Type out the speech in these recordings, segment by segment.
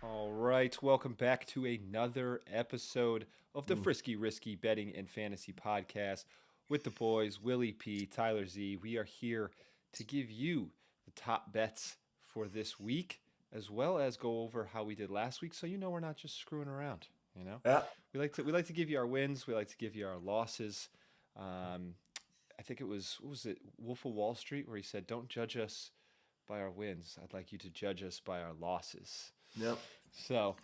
All right, welcome back to another episode of the Frisky, Risky Betting and Fantasy Podcast with the boys, Willy P, Tyler Z. We are here to give you the top bets for this week, as well as go over how we did last week, so you know we're not just screwing around. You know, Yeah. we like to give you our wins, we like to give you our losses. I think it was what was it, Wolf of Wall Street, where he said, "Don't judge us by our wins. I'd like you to judge us by our losses." Yep. So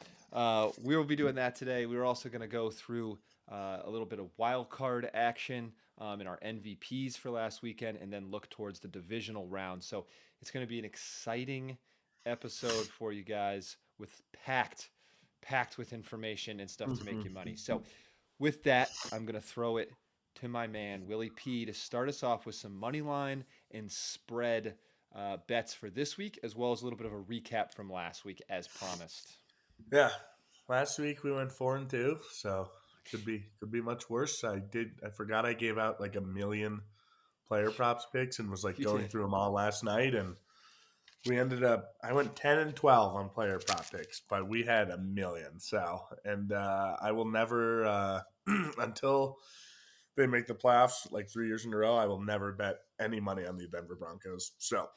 we will be doing that today. We're also going to go through a little bit of wild card action in our MVPs for last weekend, and then look towards the divisional round. So it's going to be an exciting episode for you guys, with packed with information and stuff to make you money. So with that, I'm going to throw it to my man Willy P to start us off with some money line and spread bets for this week, as well as a little bit of a recap from last week, as promised. Yeah. Last week we went 4-2, so could be much worse. I forgot I gave out like 1 million player props picks and was like going through them all last night, and we ended up I went 10-12 on player prop picks, but we had 1 million. So, and I will never until they make the playoffs like 3 years in a row, I will never bet any money on the Denver Broncos. So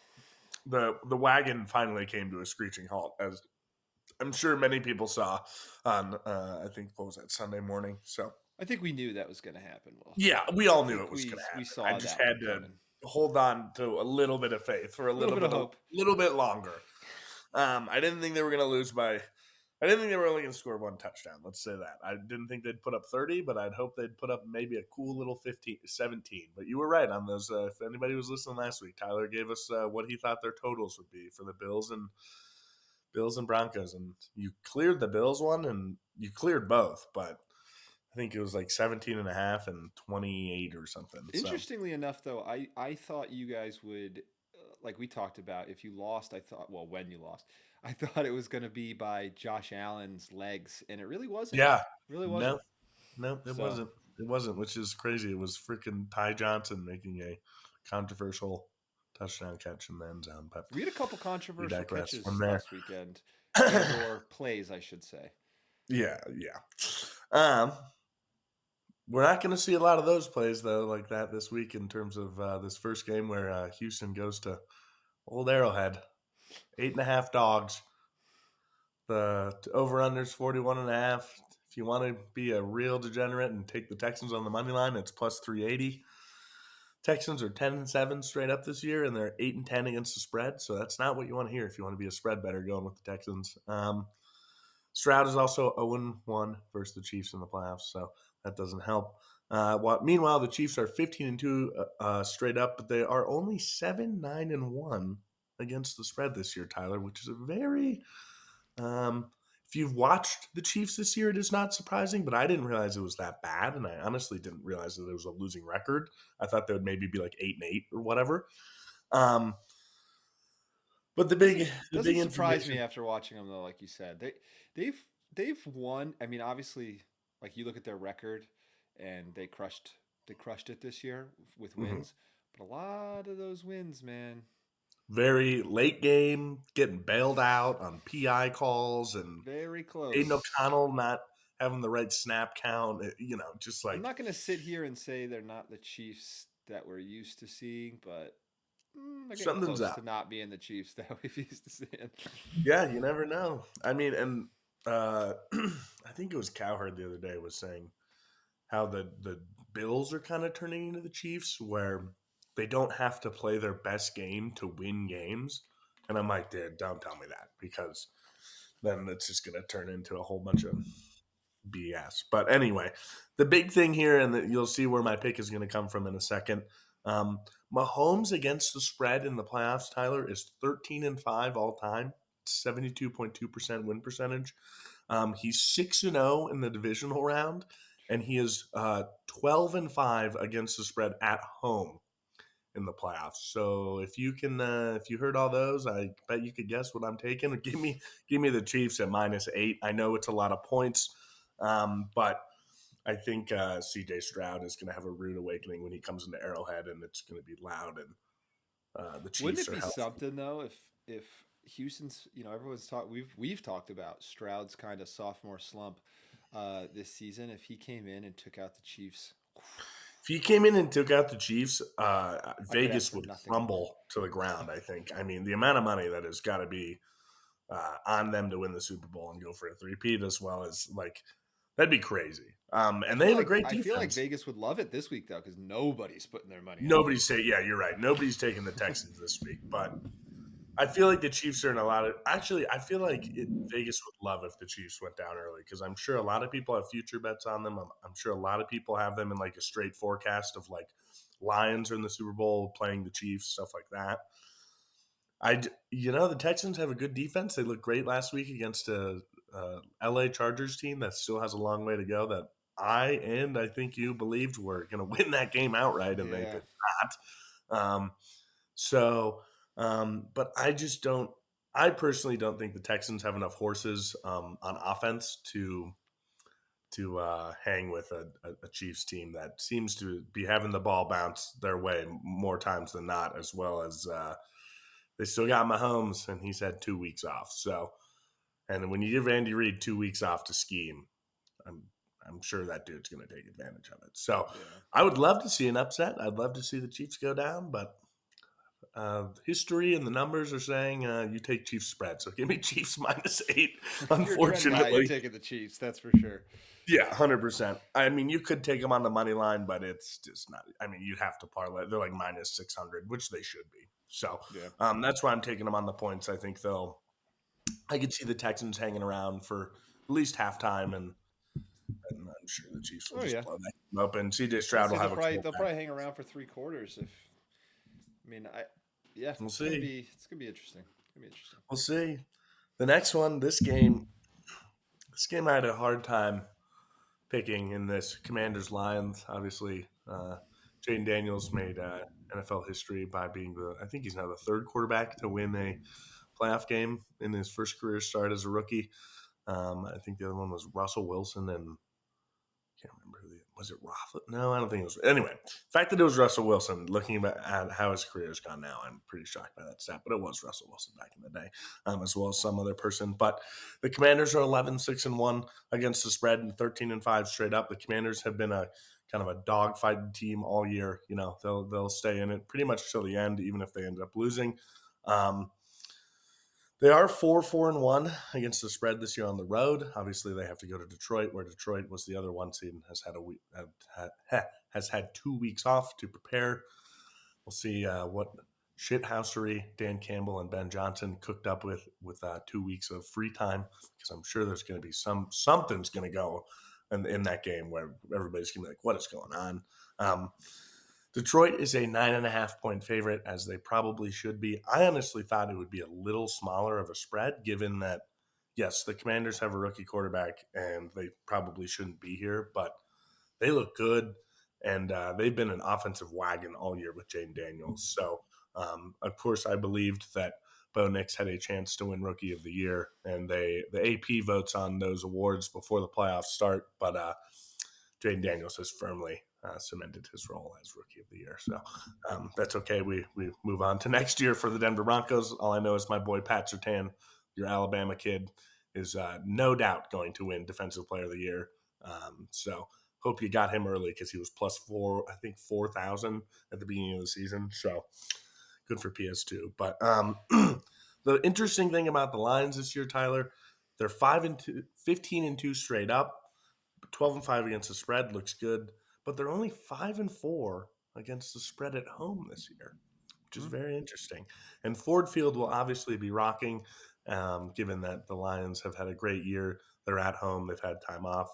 the wagon finally came to a screeching halt, as I'm sure many people saw on I think what was that, Sunday morning. So I think we knew that was going to happen. Well, yeah, we all knew it was going to we happen. saw I just that had to coming. hold on to a little bit of faith for a little bit of hope, a little bit longer. I didn't think they were going to lose by. I didn't think they were only going to score one touchdown. Let's say that. I didn't think they'd put up 30, but I'd hope they'd put up maybe a cool little 17. But you were right on those. If anybody was listening last week, Tyler gave us what he thought their totals would be for the Bills and Broncos, and you cleared the Bills one, and you cleared both, but I think it was like 17.5 and 28 or something. Interestingly enough, though, I thought you guys would, like we talked about, if you lost, when you lost, I thought it was going to be by Josh Allen's legs, and it really wasn't. Yeah. It really wasn't. No, it wasn't. It wasn't, which is crazy. It was freaking Ty Johnson making a controversial touchdown catch in the end zone. But we had a couple controversial catches last weekend, or plays, I should say. Yeah. We're not going to see a lot of those plays, though, like that this week in terms of this first game where Houston goes to Old Arrowhead. 8.5 dogs. The over-under's 41.5. If you want to be a real degenerate and take the Texans on the money line, it's plus 380. Texans are 10-7 straight up this year, and they're 8-10 against the spread. So that's not what you want to hear if you want to be a spread better going with the Texans. Stroud is also 0-1 versus the Chiefs in the playoffs, so that doesn't help. Meanwhile, the Chiefs are 15-2 straight up, but they are only 7-9-1 against the spread this year, Tyler, which is a very if you've watched the Chiefs this year, it is not surprising, but I didn't realize it was that bad, and I honestly didn't realize that it was a losing record. I thought they would maybe be like 8-8 or whatever. But the big surprise me after watching them, though. Like you said, they've won. I mean, obviously, like you look at their record, and they crushed it this year with wins. But a lot of those wins, man, very late game, getting bailed out on PI calls, and very close. Aiden O'Connell not having the right snap count. Just like, I'm not going to sit here and say they're not the Chiefs that we're used to seeing, but they're getting something's close up. to not being the Chiefs that we've used to seeing. Yeah, you never know. I mean, and I think it was Cowherd the other day was saying how the Bills are kind of turning into the Chiefs, where they don't have to play their best game to win games. And I'm like, dude, don't tell me that, because then it's just going to turn into a whole bunch of BS. But anyway, the big thing here, and you'll see where my pick is going to come from in a second. Mahomes against the spread in the playoffs, Tyler, is 13-5 all time. 72.2% win percentage. He's 6-0 in the divisional round, and he is 12-5 against the spread at home in the playoffs. So if you heard all those, I bet you could guess what I'm taking. Give me the Chiefs at -8. I know it's a lot of points, but I think C.J. Stroud is going to have a rude awakening when he comes into Arrowhead, and it's going to be loud, and the Wouldn't Chiefs it are be healthy. something though if Houston's, everyone's talked, we've talked about Stroud's kind of sophomore slump this season. If he came in and took out the Chiefs, If he came in and took out the Chiefs, I could ask Vegas for would nothing more. crumble to the ground. I think. I mean, the amount of money that has got to be on them to win the Super Bowl and go for a three-peat, as well as like that'd be crazy. And they have a great I feel like defense. Vegas would love it this week though, because nobody's putting their money on Nobody's Vegas. say, yeah, you're right. Nobody's taking the Texans this week, but I feel like the Chiefs are in a lot of. Actually, I feel like Vegas would love if the Chiefs went down early because I'm sure a lot of people have future bets on them. I'm sure a lot of people have them in like a straight forecast of like Lions are in the Super Bowl playing the Chiefs, stuff like that. The Texans have a good defense. They looked great last week against a LA Chargers team that still has a long way to go. That I think you believed were going to win that game outright, and they Yeah, did not. So, but I just don't. I personally don't think the Texans have enough horses on offense to hang with a Chiefs team that seems to be having the ball bounce their way more times than not, as well as they still got Mahomes, and he's had 2 weeks off. So, and when you give Andy Reid 2 weeks off to scheme, I'm I'm sure that dude's going to take advantage of it. So, yeah. I would love to see an upset. I'd love to see the Chiefs go down, but history and the numbers are saying you take Chiefs spread. So give me Chiefs -8. If you're a trend guy, you're Unfortunately, taking the Chiefs. That's for sure. yeah, 100%. I mean, you could take them on the money line, but it's just not. I mean, you'd have to parlay. They're like -600, which they should be. So Yeah. that's why I'm taking them on the points. I think they'll. I could see the Texans hanging around for at least halftime, and I'm sure the Chiefs will Oh just yeah. blow that game up, and CJ I'd Stroud will say have a they'll comeback. probably hang around for 3 quarters. If I mean, I yeah, We'll see. it's gonna be interesting. It's gonna be interesting. We'll see. The next one, this game I had a hard time picking in this Commanders Lions. Obviously, Jaden Daniels made NFL history by being I think he's now the third quarterback to win a playoff game in his first career start as a rookie. I think the other one was Russell Wilson and can't remember who was it. Roth? No, I don't think it was. Anyway, the fact that it was Russell Wilson, looking at how his career has gone now, I'm pretty shocked by that stat. But it was Russell Wilson back in the day, as well as some other person. But the Commanders are 11-6-1 against the spread and 13-5 straight up. The Commanders have been a kind of a dogfighting team all year. They'll stay in it pretty much till the end, even if they end up losing. Um, they are 4-4-1 against the spread this year on the road. Obviously, they have to go to Detroit, where Detroit was the other one seed and has had has had 2 weeks off to prepare. We'll see what shithousery Dan Campbell and Ben Johnson cooked up with 2 weeks of free time, because I'm sure there's going to be something's going to go in that game where everybody's going to be like, "What is going on?" Um, Detroit is a 9.5 point favorite, as they probably should be. I honestly thought it would be a little smaller of a spread, given that, yes, the Commanders have a rookie quarterback and they probably shouldn't be here, but they look good, and they've been an offensive wagon all year with Jaden Daniels. So, of course, I believed that Bo Nix had a chance to win Rookie of the Year, and the AP votes on those awards before the playoffs start. But Jaden Daniels has firmly cemented his role as Rookie of the Year. So that's okay. We move on to next year for the Denver Broncos. All I know is my boy Pat Surtain, your Alabama kid, is no doubt going to win Defensive Player of the Year. So hope you got him early, because he was +4, I think 4,000 at the beginning of the season. So good for PS2. But the interesting thing about the Lions this year, Tyler, they're 5-2, 15-2 straight up. 12-5 against the spread looks good, but they're only 5-4 against the spread at home this year, which is Hmm. very interesting. And Ford Field will obviously be rocking, given that the Lions have had a great year. They're at home, they've had time off.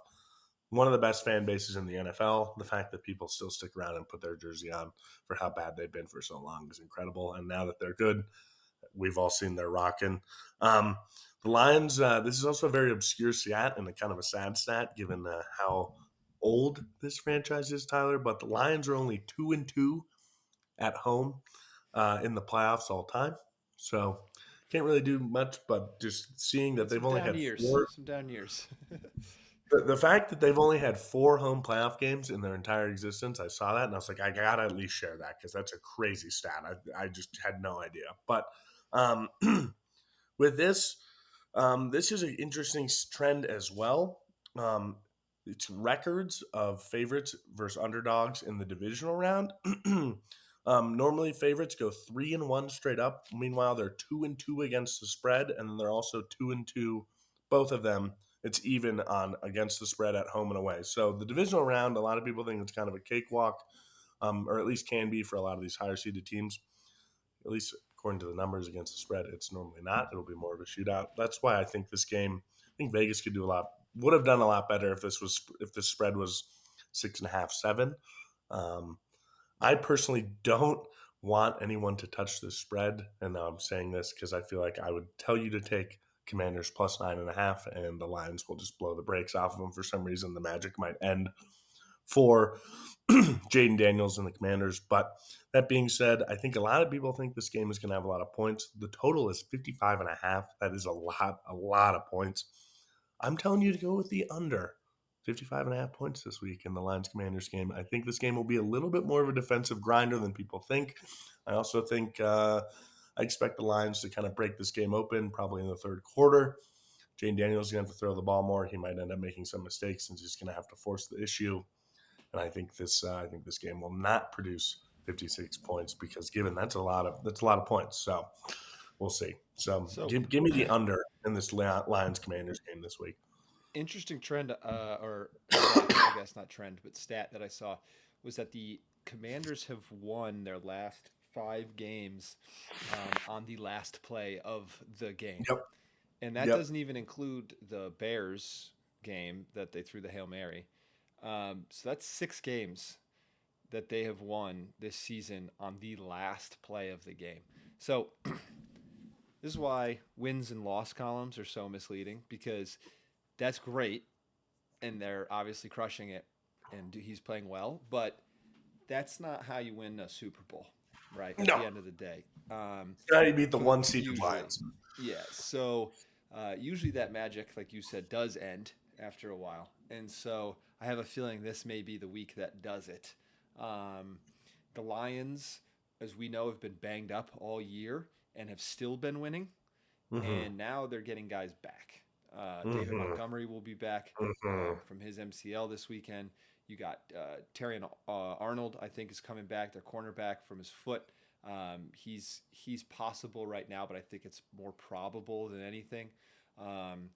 One of the best fan bases in the NFL. The fact that people still stick around and put their jersey on for how bad they've been for so long is incredible. And now that they're good, we've all seen their rocking. The Lions, this is also a very obscure stat and a kind of a sad stat, given how old this franchise is, Tyler. But the Lions are only 2-2 at home in the playoffs all time. So can't really do much, but just seeing that Had they've some only down had years. four. Some down years. The fact that they've only had 4 home playoff games in their entire existence, I saw that and I was like, I gotta at least share that because that's a crazy stat. I just had no idea. But um, with this, this is an interesting trend as well. Um, it's records of favorites versus underdogs in the divisional round. Normally, favorites go 3-1 straight up. Meanwhile, they're 2-2 against the spread, and then they're also 2-2. Both of them, it's even on against the spread at home and away. So the divisional round, a lot of people think it's kind of a cakewalk, or at least can be for a lot of these higher seeded teams. At least according to the numbers against the spread, it's normally not. It'll be more of a shootout. That's why I think this game. I think Vegas could do a lot. Would have done a lot better if this spread was 6.5, 7. Um, I personally don't want anyone to touch this spread, and I'm saying this because I feel like I would tell you to take Commanders plus 9.5, and the Lions will just blow the brakes off of them for some reason. The magic might end for Jaden Daniels and the Commanders. But that being said, I think a lot of people think this game is going to have a lot of points. The total is 55.5. That is a lot of points. I'm telling you to go with the under. 55.5 points this week in the Lions Commanders game. I think this game will be a little bit more of a defensive grinder than people think. I also think I expect the Lions to kind of break this game open probably in the third quarter. Jane Daniels is going to have to throw the ball more. He might end up making some mistakes and he's going to have to force the issue. And I think this game will not produce 56 points because given that's a lot of points. So we'll see. So So give me the under in this Lions Commanders game this week. interesting trend or stat, I guess not trend, but stat that I saw was that the Commanders have won their last 5 games on the last play of the game, Yep. and that Yep. doesn't even include the Bears game that they threw the Hail Mary. So that's 6 games that they have won this season on the last play of the game. So this is why wins and loss columns are so misleading because that's great and they're obviously crushing it and he's playing well, but that's not how you win a Super Bowl, right? At the No. end of the day. Got to beat the So one seeded usually, Lions. yeah. So usually that magic, like you said, does end after a while, and so I have a feeling this may be the week that does it. Um, the Lions, as we know, have been banged up all year and have still been winning, Mm-hmm. and now they're getting guys back. David Mm-hmm. Montgomery will be back Mm-hmm. from his MCL this weekend. You got Terry Arnold, I think, is coming back. Their cornerback from his foot. He's possible right now, but I think it's more probable than anything. Um,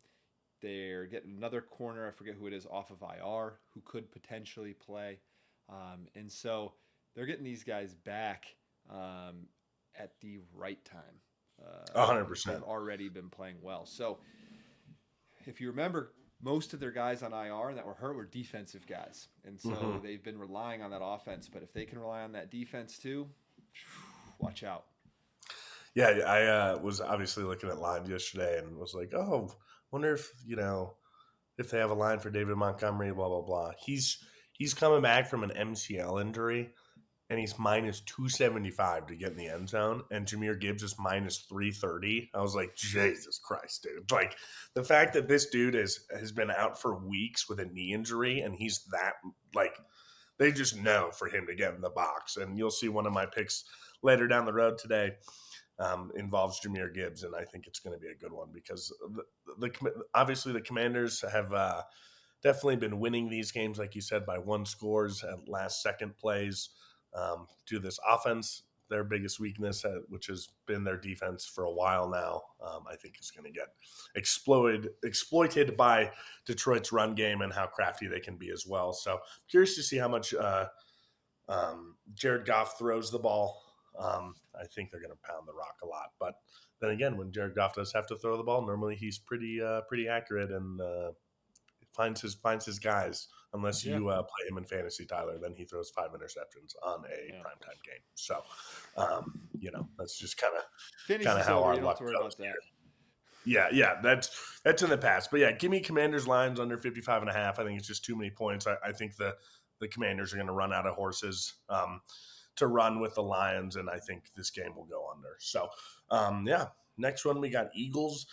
they're getting another corner. I forget who it is off of IR who could potentially play, and so they're getting these guys back at the right time. 100%. They've already been playing well. So if you remember, most of their guys on IR that were hurt were defensive guys, and Mm-hmm. so they've been relying on that offense. But if they can rely on that defense too, watch out. Yeah, I was obviously looking at lines yesterday and was like, oh, wonder if if they have a line for David Montgomery, blah blah blah. He's coming back from an MCL injury, and he's minus 275 to get in the end zone, and Jameer Gibbs is minus 330. I was like, Jesus Christ, dude! Like the fact that this dude has been out for weeks with a knee injury, and he's that like they just know for him to get in the box, and you'll see one of my picks later down the road today involves Jameer Gibbs, and I think it's going to be a good one because obviously the Commanders have definitely been winning these games, like you said, by 1 scores at last second plays. To this offense, their biggest weakness, which has been their defense for a while now, I think is going to get exploited by Detroit's run game and how crafty they can be as well. So curious to see how much Jared Goff throws the ball. I think they're going to pound the rock a lot. But then again, when Jared Goff does have to throw the ball, normally he's pretty accurate and finds his guys. Unless Yeah, you play him in fantasy, Tyler, then he throws 5 interceptions on a yeah. primetime game. So, that's just kind of Fantasy's how over. our You don't have luck to worry goes about that. here. Yeah, that's in the past. But yeah, give me Commanders lines under 55.5. I think it's just too many points. I think the Commanders are going to run out of horses to run with the Lions, and I think this game will go under. So, yeah. Next one, we got Eagles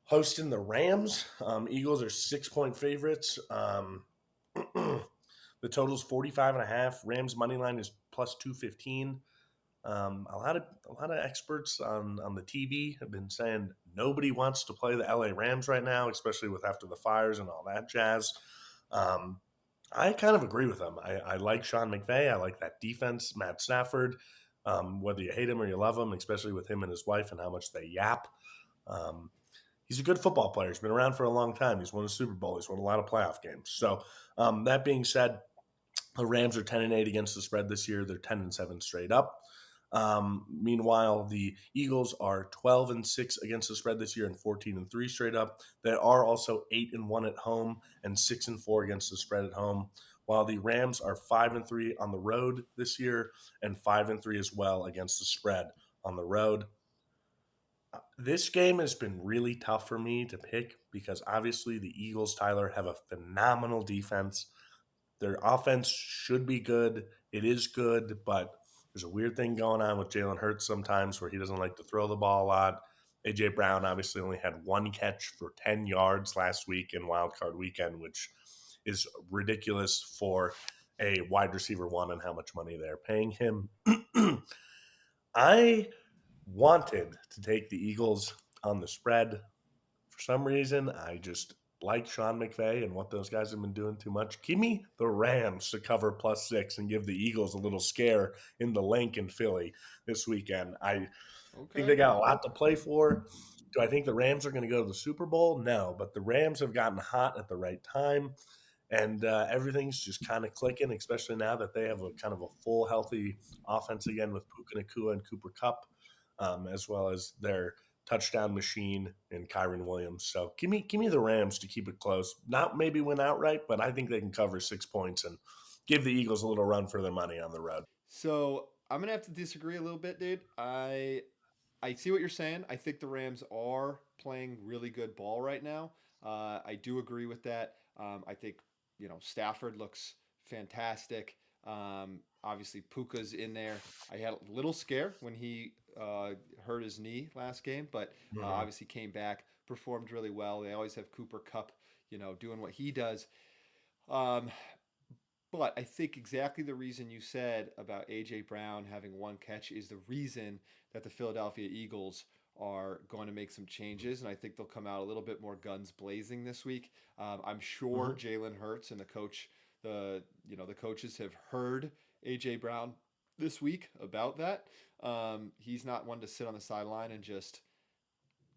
hosting the Rams. Eagles are 6-point favorites. The total's 45.5. Rams money line is plus 215. A lot of experts on the TV have been saying nobody wants to play the LA Rams right now, especially with after the fires and all that jazz. Um, I kind of agree with them. I like Sean McVay. I like that defense, Matt Stafford. Whether you hate him or you love him, especially with him and his wife and how much they yap. Um, he's a good football player. He's been around for a long time. He's won a Super Bowl. He's won a lot of playoff games. So that being said, the Rams are 10-8 against the spread this year. They're 10-7 straight up. Meanwhile, the Eagles are 12-6 against the spread this year and 14-3 straight up. They are also 8-1 at home and 6-4 against the spread at home. While the Rams are 5-3 on the road this year and 5-3 as well against the spread on the road. This game has been really tough for me to pick because obviously the Eagles, Tyler, have a phenomenal defense. Their offense should be good. It is good, but there's a weird thing going on with Jalen Hurts sometimes where he doesn't like to throw the ball a lot. A.J. Brown obviously only had one catch for 10 yards last week in Wild Card Weekend, which is ridiculous for a wide receiver one and how much money they're paying him. I wanted to take the Eagles on the spread. For some reason, I just like Sean McVay and what those guys have been doing too much. Give me the Rams to cover +6 and give the Eagles a little scare in the Lincoln Philly this weekend. I think they Okay. got a lot to play for. Do I think the Rams are going to go to the Super Bowl? No, but the Rams have gotten hot at the right time, and everything's just kind of clicking, especially now that they have a kind of a full, healthy offense again with Puka Nacua and Cooper Cup, as well as their touchdown machine in Kyron Williams. So give me the Rams to keep it close. Not maybe win outright, but I think they can cover 6 points and give the Eagles a little run for their money on the road. So I'm gonna have to disagree a little bit, dude. I see what you're saying. I think the Rams are playing really good ball right now. I do agree with that. I think Stafford looks fantastic. Obviously Puka's in there. I had a little scare when he hurt his knee last game, but Mhm. obviously came back, performed really well. They always have Cooper Cup, doing what he does. Um, but I think exactly the reason you said about A.J. Brown having one catch is the reason that the Philadelphia Eagles are going to make some changes, and I think they'll come out a little bit more guns blazing this week. I'm sure Mhm. Jalen Hurts and the coaches have heard A.J. Brown this week about that. He's not one to sit on the sideline and just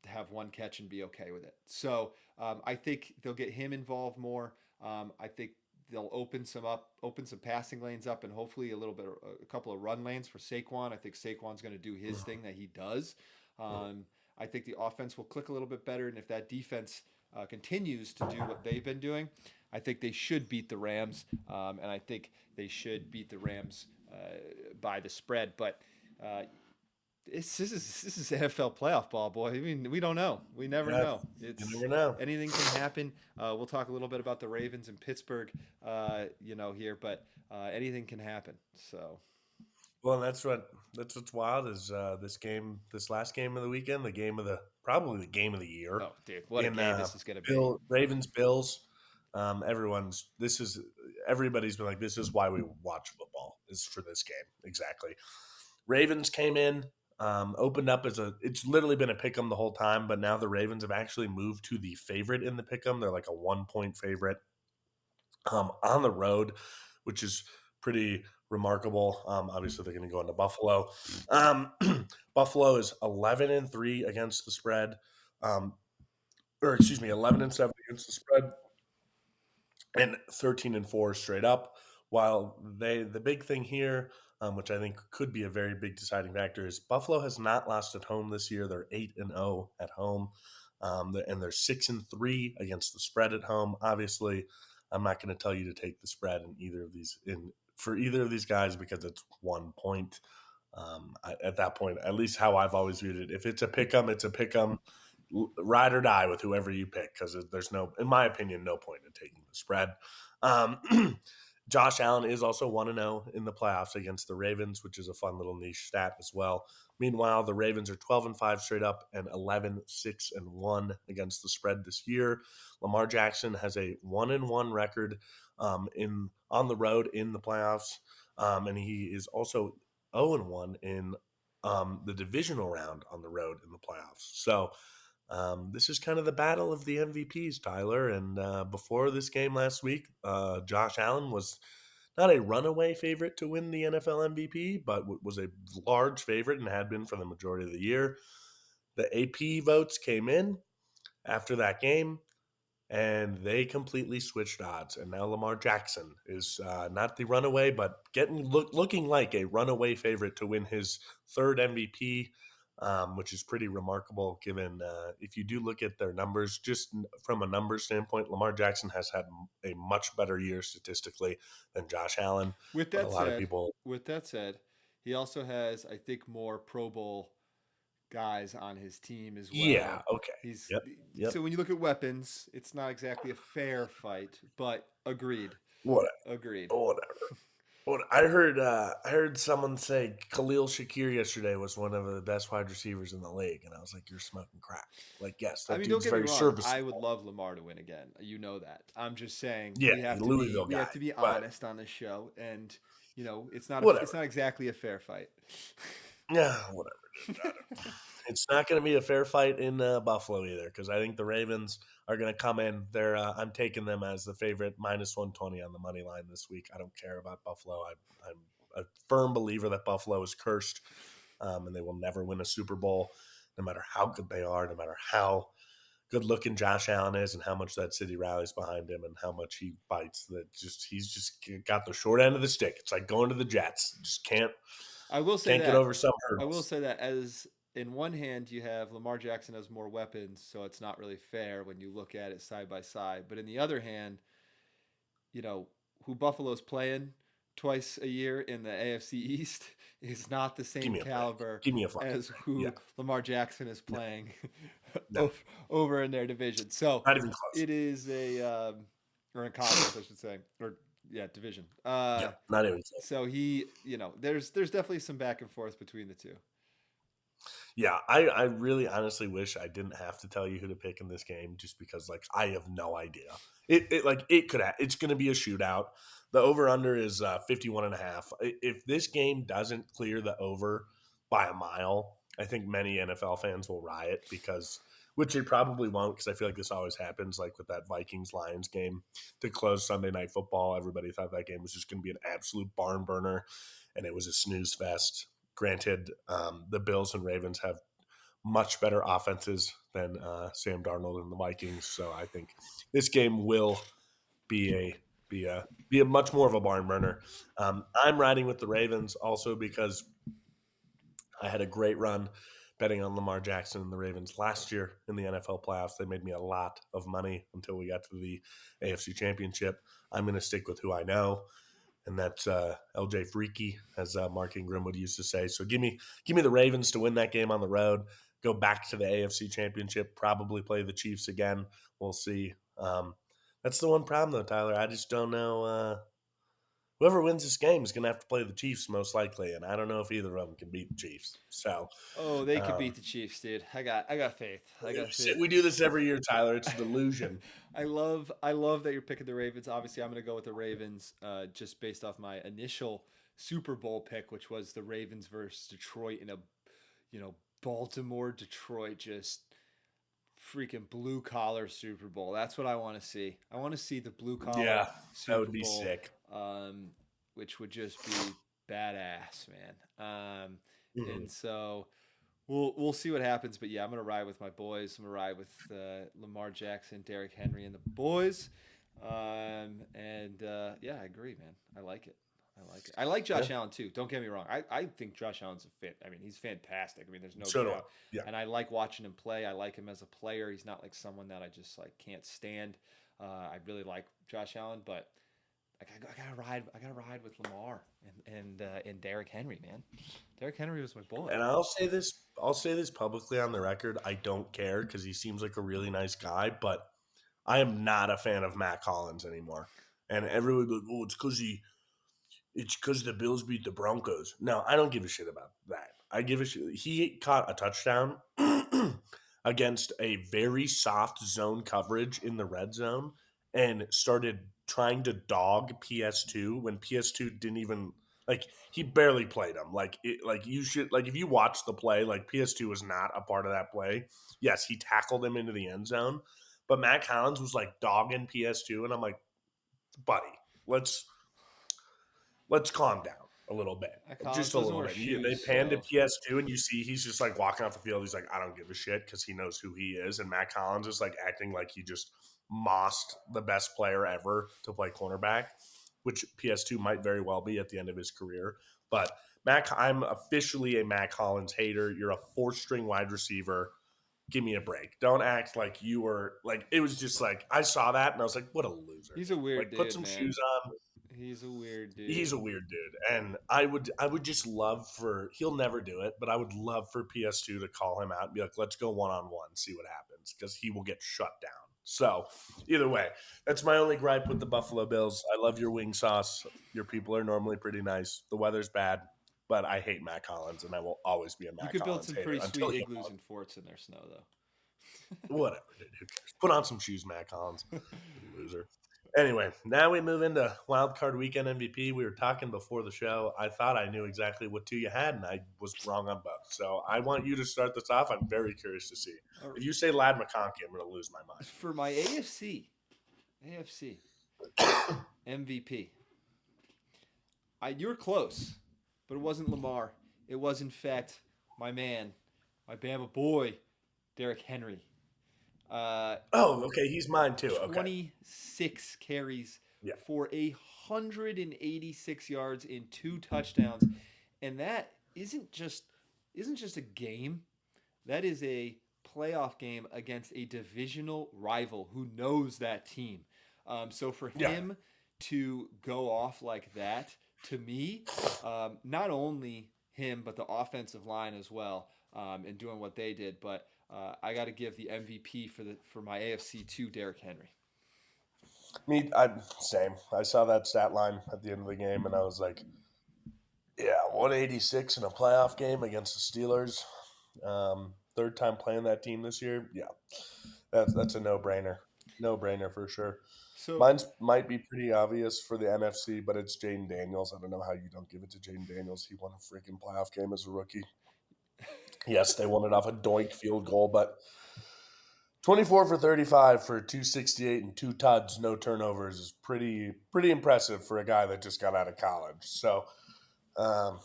have one catch and be okay with it. So I think they'll get him involved more. I think they'll open some passing lanes up, and hopefully a couple of run lanes for Saquon. I think Saquon's going to do his thing that he does. I think the offense will click a little bit better, and if that defense continues to do what they've been doing, I think they should beat the Rams, and I think they should beat the Rams by the spread. But this is NFL playoff ball, boy. I mean, we don't know. We never Yeah, know. you It's never know. anything can happen. We'll talk a little bit about the Ravens in Pittsburgh, here, but anything can happen. So, Well, that's what's wild is this last game of the weekend, the game of the probably the game of the year oh, dude, what a in game this is going to be. Bill Ravens Bills. Everybody's been like, this is why we watch football is for this game exactly. Ravens came in, opened up it's literally been a pick 'em the whole time, but now the Ravens have actually moved to the favorite in the pick 'em. They're like a 1 point favorite on the road, which is pretty remarkable. Obviously, they're going to go into Buffalo. Um, Buffalo is 11-3 against the spread, um, or excuse me, 11-7 against the spread, and 13-4 straight up. While the big thing here, which I think could be a very big deciding factor, is Buffalo has not lost at home this year. They're 8-0 at home, and they're 6-3 against the spread at home. Obviously, I'm not going to tell you to take the spread in either of these in for either of these guys because it's 1 point. At that point, at least how I've always viewed it, if it's a pick 'em, it's a pick 'em, ride or die with whoever you pick because there's no, in my opinion, no point in taking the spread. Um, Josh Allen is also 1-0 in the playoffs against the Ravens, which is a fun little niche stat as well. Meanwhile, the Ravens are 12-5 straight up and 11-6-1 against the spread this year. Lamar Jackson has a 1-1 record in on the road in the playoffs, and he is also 0-1 in the divisional round on the road in the playoffs. So this is kind of the battle of the MVPs, Tyler. And before this game last week, Josh Allen was not a runaway favorite to win the NFL MVP, but was a large favorite and had been for the majority of the year. The AP votes came in after that game, and they completely switched odds. And now Lamar Jackson is not the runaway, but looking like a runaway favorite to win his third MVP, which is pretty remarkable given if you do look at their numbers, just from a numbers standpoint, Lamar Jackson has had a much better year statistically than Josh Allen. With But a that lot of said, people, with that said, he also has, I think, more Pro Bowl guys on his team as yeah, well. okay. He's Yep, yep. so when you look at weapons, it's not exactly a fair fight, but agreed, Whatever. agreed. Whatever. I heard someone say Khalil Shakir yesterday was one of the best wide receivers in the league, and I was like, "You're smoking crack." Like, yes, I that mean, don't dude's get me very wrong. I would serviceable. love Lamar to win again. You know that. I'm just saying Yeah, Louisville we guy, have to be but honest on this show, and it's whatever. not exactly a fair fight. Yeah, whatever. It's not going to be a fair fight in Buffalo either because I think the Ravens are going to come in. I'm taking them as the favorite -120 on the money line this week. I don't care about Buffalo. I'm a firm believer that Buffalo is cursed, and they will never win a Super Bowl, no matter how good they are, no matter how good looking Josh Allen is, and how much that city rallies behind him, and how much he fights. He's just got the short end of the stick. It's like going to the Jets. Just I will say can't get that. over some I will hurdles. say that as in one hand you have Lamar Jackson has more weapons, so it's not really fair when you look at it side by side. But in the other hand, you know, who Buffalo's playing twice a year in the AFC East is not the Give same me a break. caliber Give me a fucking as break. Yeah. who Lamar Jackson is No, playing no, over in their division. So not even close. it is or in conference, I should say, or yeah, division. Yeah, not even close. So there's definitely some back and forth between the two. Yeah, I really honestly wish I didn't have to tell you who to pick in this game just because like I have no idea. It's going to be a shootout. The over under is 51 and a half. If this game doesn't clear the over by a mile, I think many NFL fans will riot because which they probably won't because I feel like this always happens like with that Vikings Lions game to close Sunday Night Football. Everybody thought that game was just going to be an absolute barn burner and it was a snooze fest. Granted, the Bills and Ravens have much better offenses than Sam Darnold and the Vikings, so I think this game will be a much more of a barn burner. I'm riding with the Ravens also because I had a great run betting on Lamar Jackson and the Ravens last year in the NFL playoffs. They made me a lot of money until we got to the AFC Championship. I'm going to stick with who I know and that's LJ Freaky, as Mark Ingram would used to say. So give me the Ravens to win that game on the road. Go back to the AFC Championship. Probably play the Chiefs again. We'll see. That's the one problem though, Tyler. I just don't know. Whoever wins this game is going to have to play the Chiefs most likely, and I don't know if either of them can beat the Chiefs. So Oh, they could beat um, the Chiefs, dude. I got faith. I got faith. we do this every year, Tyler. It's a delusion. I love that you're picking the Ravens. Obviously, I'm going to go with the Ravens just based off my initial Super Bowl pick, which was the Ravens versus Detroit in a Baltimore Detroit just freaking blue collar Super Bowl. That's what I want to see. I want to see the blue collar Yeah, that Super would be Bowl, sick. which would just be badass, man. Mhm. And so we'll see what happens. But yeah, I'm gonna ride with my boys. I'm gonna ride with Lamar Jackson, Derrick Henry, and the boys. Yeah, I agree, man. I like it. I like it. I like Yeah, Josh Allen too. Don't get me wrong. I think Josh Allen's a fit. I mean, he's fantastic. I mean, there's no so do I. doubt. Yeah. And I like watching him play. I like him as a player. He's not like someone that I just like can't stand. I really like Josh Allen, but I gotta ride. I gotta ride with Lamar and Derrick Henry, man. Derrick Henry was my boy. And I'll say this publicly on the record. I don't care because he seems like a really nice guy, but I am not a fan of Matt Collins anymore. And everyone would be like, oh, it's because the Bills beat the Broncos. No, I don't give a shit about that. I give a shit. He caught a touchdown against a very soft zone coverage in the red zone and started trying to dog PS2 when PS2 didn't even like he barely played him. Like you should like if you watch the play, like PS2 was not a part of that play. Yes, he tackled him into the end zone, but Matt Collins was like dogging PS2 and I'm like, buddy, let's let's calm down a little bit. Collins Just a doesn't little wear bit. They shoes, panned to so PS2, and you see he's just like walking off the field. He's like, I don't give a shit because he knows who he is. And Matt Collins is like acting like he just mossed the best player ever to play cornerback, which PS2 might very well be at the end of his career. But I'm officially a Matt Collins hater. You're a four-string wide receiver. Give me a break. Don't act like you were like it was just like I saw that and I was like, what a loser. he's a weird Like put dude, some man. shoes on. He's a weird He's dude. a weird dude, and I would just love for he'll never do it, but I would love for PS2 to call him out and be like, let's go one on one, see what happens, because he will get shut down. So either way, that's my only gripe with the Buffalo Bills. I love your wing sauce. Your people are normally pretty nice. The weather's bad, but I hate Matt Collins, and I will always be a You Matt could build Collins some hater pretty until sweet he igloos and forts in their snow, though. whatever, dude. Who cares? Put on some shoes, Matt Collins. Loser. Anyway, now we move into Wild Card Weekend MVP. We were talking before the show. I thought I knew exactly what two you had, and I was wrong on both. So I want you to start this off. I'm very curious to see. If you say Lad McConkey, I'm going to lose my mind. For my AFC MVP, you were close, but it wasn't Lamar. It was, in fact, my man, my Bama boy, Derrick Henry. Uh, Oh, okay. He's mine too. Okay. 26 carries Yeah. for 186 yards in 2 touchdowns, and that isn't just a game. That is a playoff game against a divisional rival who knows that team. So for Yeah. him to go off like that, to me, not only him but the offensive line as well, and doing what they did, but I got to give the MVP for my AFC to Derrick Henry. I'm same. I saw that stat line at the end of the game, and I was like, yeah, 186 in a playoff game against the Steelers. Third time playing that team this year. Yeah, that's a no brainer. No brainer for sure. So Mine's might be pretty obvious for the NFC, but it's Jaden Daniels. I don't know how you don't give it to Jaden Daniels. He won a freaking playoff game as a rookie. Yes, they won it off a doink field goal, but 24 for 35 for 268 and 2 tuds, no turnovers is pretty impressive for a guy that just got out of college. So, um,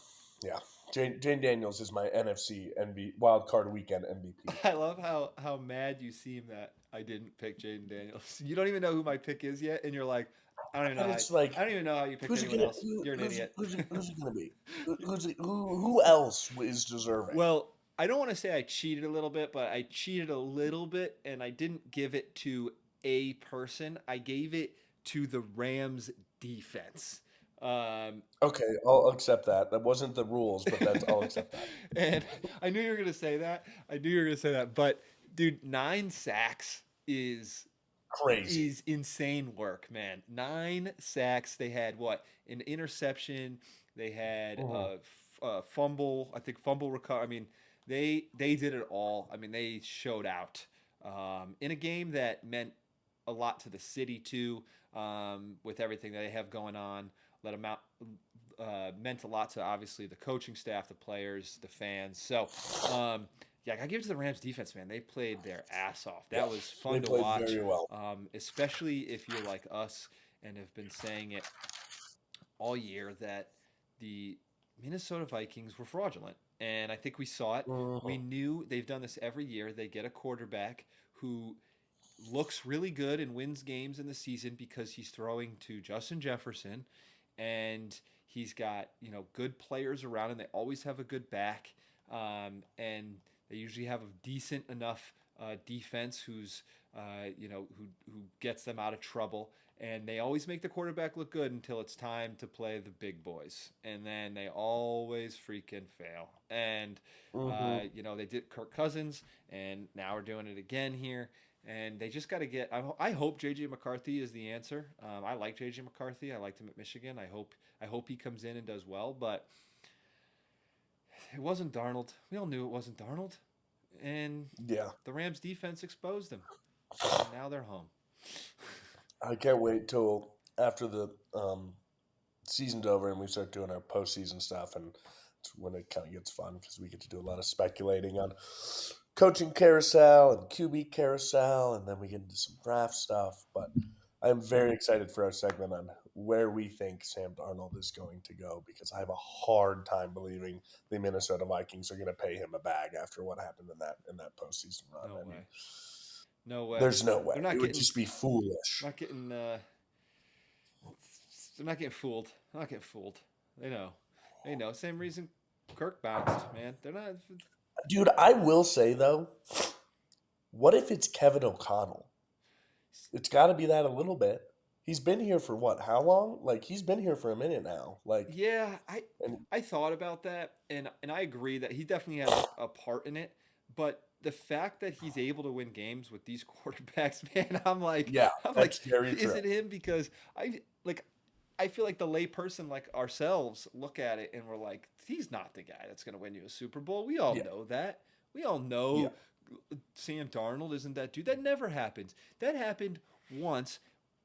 yeah, Jane Daniels is my NFC wild card weekend MVP. I love how mad you seem that I didn't pick Jaden Daniels. You don't even know who my pick is yet, and you're like, I don't even know. And it's like, I don't even know how you picked who's it anyone gonna else. You're an idiot. who's it gonna be? Who else is deserving? Well, I don't want to say I cheated a little bit, but I cheated a little bit, and I didn't give it to a person. I gave it to the Rams defense. Um, Okay, I'll accept that. That wasn't the rules, but I'll accept that. and I knew you were gonna say that. I knew you were gonna say that. But dude, 9 sacks Crazy. is insane work, man. 9 sacks. They had what? An interception. They had Mhm. a fumble. I think fumble recover. I mean, they did it all. I mean, they showed out in a game that meant a lot to the city too, with everything that they have going on. Let them out. Meant a lot to obviously the coaching staff, the players, the fans. So, yeah, I give it to the Rams defense, man. They played their ass off. Yeah, That was they fun to played watch, very well. especially if you're like us and have been saying it all year that the Minnesota Vikings were fraudulent. And I think we saw it. We Mhm. knew they've done this every year. They get a quarterback who looks really good and wins games in the season because he's throwing to Justin Jefferson and he's got good players around him. They always have a good back, and they usually have a decent enough defense who gets them out of trouble. And they always make the quarterback look good until it's time to play the big boys, and then they always freaking fail. And Mhm. they did Kirk Cousins, and now we're doing it again here. And they just got to get. I hope JJ McCarthy is the answer. I like JJ McCarthy. I liked him at Michigan. I hope he comes in and does well. But it wasn't Darnold. We all knew it wasn't Darnold, and Yeah. the Rams defense exposed him. And now they're home. I can't wait till after the season's over and we start doing our postseason stuff, and it's when it kind of gets fun because we get to do a lot of speculating on coaching carousel and QB carousel, and then we get into some draft stuff. But I'm very excited for our segment on where we think Sam Darnold is going to go because I have a hard time believing the Minnesota Vikings are going to pay him a bag after what happened in that postseason run. No I way. mean, No way. there's no way. They're not It would getting. just be foolish. Not getting. They're not getting fooled. They're not getting fooled. They know. They know. Same reason Kirk bounced, man. They're not. Dude, I will say though, what if it's Kevin O'Connell? It's got to be that a little bit. He's been here for what? How long? Like he's been here for a minute now. Like Yeah, and I thought about that, and I agree that he definitely has a part in it. But the fact that he's able to win games with these quarterbacks, man, yeah, I'm like, that's very is true. it him? Because I feel like the layperson like ourselves look at it and we're like, he's not the guy that's going to win you a Super Bowl. We all Yeah, know that. We all yeah, know Sam Darnold isn't that dude. That never happens. That happened once.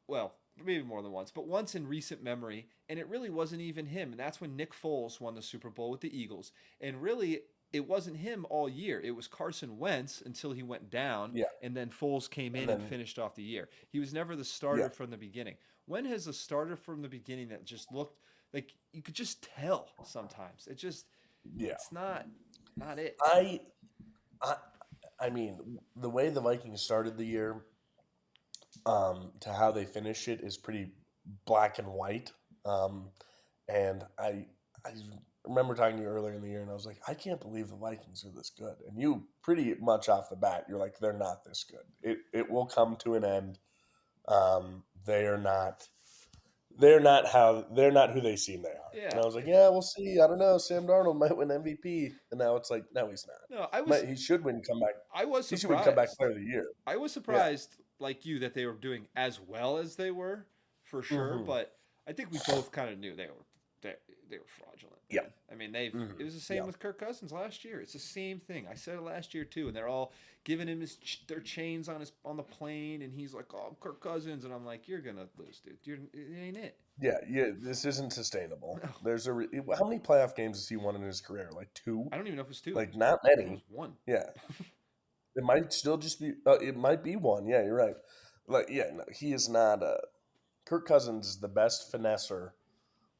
Well, maybe more than once, but once in recent memory, and it really wasn't even him. And that's when Nick Foles won the Super Bowl with the Eagles. And really, it wasn't him all year. It was Carson Wentz until he went down, yeah. and then Foles came And in and then finished off the year. He was never the yeah, starter from the beginning. When has a starter from the beginning that just looked like you could just tell sometimes? yeah. It's not it. I I I mean, the way the Vikings started the year to how they finish it is pretty black and white. Um, and I remember talking to you earlier in the year, and I was like, I can't believe the Vikings are this good. And you pretty much off the bat, you're like, they're not this good. It will come to an end. They are not. They're not who they seem they are. And Yeah. I was like, yeah, we'll see. I don't know. Sam Darnold might win MVP, and now it's like, no, he's No, not. He should win comeback. I was He should win comeback surprised. player of the year. I was Yeah. surprised, like you, that they were doing as well as they were, for sure. Hmm. But I think we both kind of knew they were fraudulent. Yeah. Man. I mean, it Hmm. was the same Yeah. with Kirk Cousins last year. It's the same thing. I said it last year too, and they're all giving him their chains on the plane, and he's like, "Oh, I'm Kirk Cousins," and I'm like, "You're gonna lose, dude. It ain't it." Yeah. Yeah. This isn't sustainable. No, How many playoff games has he won in his career? Like two? I don't even know if it was two. Like not I think it many. was one. Yeah. It might still just be. It might be one. Yeah, you're right. Like, yeah, no, he is not. Kirk Cousins is the best finesser